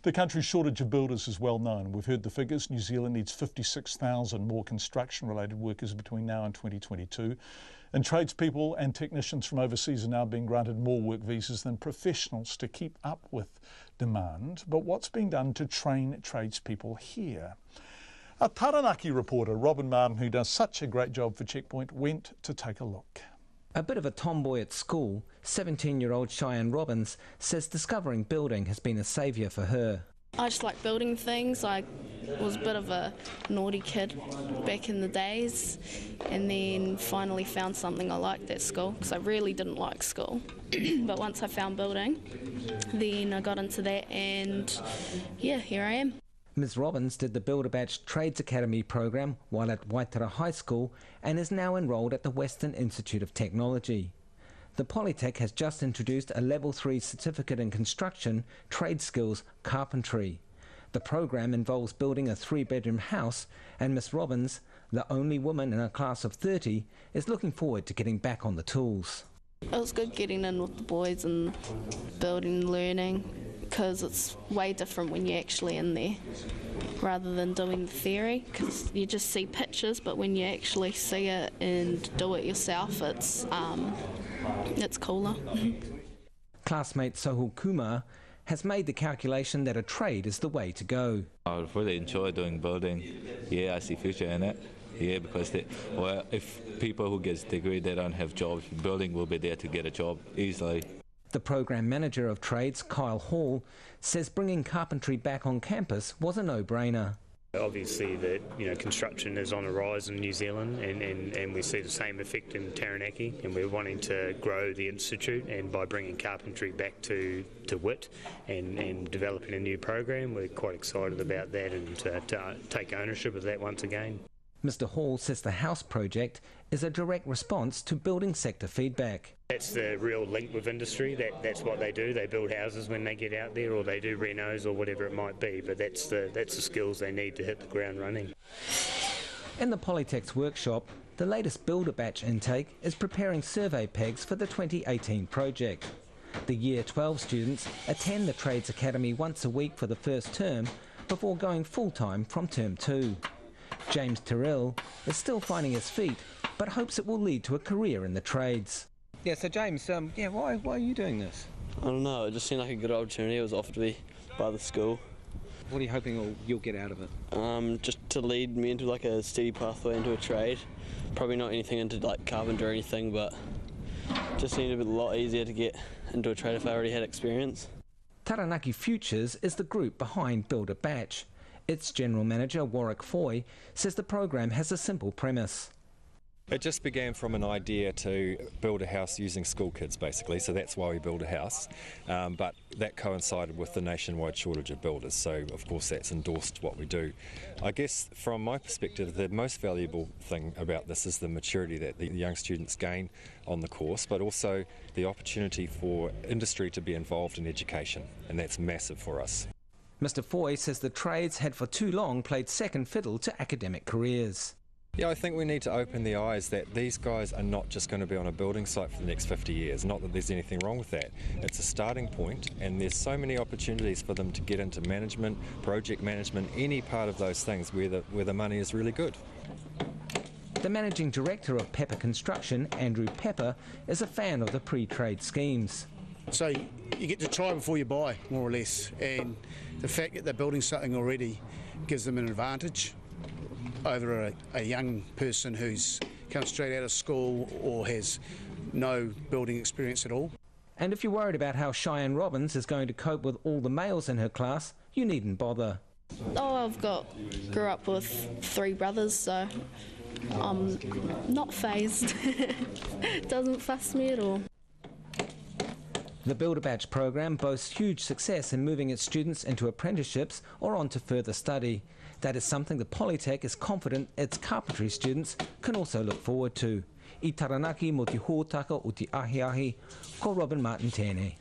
The country's shortage of builders is well known. We've heard the figures. New Zealand needs 56,000 more construction-related workers between now and 2022. And tradespeople and technicians from overseas are now being granted more work visas than professionals to keep up with demand. But what's being done to train tradespeople here? Our Taranaki reporter, Robin Martin, who does such a great job for Checkpoint, went to take a look. A bit of a tomboy at school, 17-year-old Cheyenne Robbins says discovering building has been a saviour for her. I just like building things. I was a bit of a naughty kid back in the days, and then finally found something I liked at school, because I really didn't like school. But once I found building, then I got into that, and yeah, here I am. Ms Robbins did the Builder Batch Trades Academy program while at Waitara High School and is now enrolled at the Western Institute of Technology. The Polytech has just introduced a Level 3 certificate in construction, trade skills, carpentry. The program involves building a 3-bedroom house, and Ms Robbins, the only woman in a class of 30, is looking forward to getting back on the tools. It was good getting in with the boys and building, learning, because it's way different when you're actually in there rather than doing the theory, because you just see pictures, but when you actually see it and do it yourself, it's cooler. Classmate Sohul Kumar has made the calculation that a trade is the way to go. I really enjoy doing building. Yeah, I see future in it. Yeah, because if people who get a degree, they don't have jobs, building will be there to get a job easily. The program manager of trades, Kyle Hall, says bringing carpentry back on campus was a no-brainer. Obviously, construction is on a rise in New Zealand, and we see the same effect in Taranaki, and we're wanting to grow the institute, and by bringing carpentry back to WIT and developing a new program, we're quite excited about that and to take ownership of that once again. Mr Hall says the house project is a direct response to building sector feedback. That's the real link with industry. That's what they do. They build houses when they get out there, or they do renos or whatever it might be, but that's the skills they need to hit the ground running. In the Polytech's workshop, the latest Builder Batch intake is preparing survey pegs for the 2018 project. The Year 12 students attend the Trades Academy once a week for the first term before going full-time from Term 2. James Terrell is still finding his feet, but hopes it will lead to a career in the trades. Yeah, so James, why are you doing this? I don't know, it just seemed like a good opportunity. It was offered to me by the school. What are you hoping you'll get out of it? Just to lead me into like a steady pathway into a trade. Probably not anything into like carpenter or anything, but just seemed a lot easier to get into a trade if I already had experience. Taranaki Futures is the group behind Builder Batch. Its general manager, Warwick Foy, says the program has a simple premise. It just began from an idea to build a house using school kids, basically, so that's why we built a house. But that coincided with the nationwide shortage of builders, so of course that's endorsed what we do. I guess from my perspective, the most valuable thing about this is the maturity that the young students gain on the course, but also the opportunity for industry to be involved in education, and that's massive for us. Mr Foy says the trades had for too long played second fiddle to academic careers. Yeah, I think we need to open the eyes that these guys are not just going to be on a building site for the next 50 years. Not that there's anything wrong with that. It's a starting point, and there's so many opportunities for them to get into management, project management, any part of those things where the money is really good. The managing director of Pepper Construction, Andrew Pepper, is a fan of the pre-trade schemes. So you get to try before you buy, more or less, and the fact that they're building something already gives them an advantage over a young person who's come straight out of school or has no building experience at all. And if you're worried about how Cheyenne Robbins is going to cope with all the males in her class, you needn't bother. Oh, grew up with 3 brothers, so I'm not phased. Doesn't fuss me at all. The Builder Batch program boasts huge success in moving its students into apprenticeships or on to further study. That is something the Polytech is confident its carpentry students can also look forward to. I Taranaki mo te hōtaka o te ahiahi, ko Robin Martin tēnei.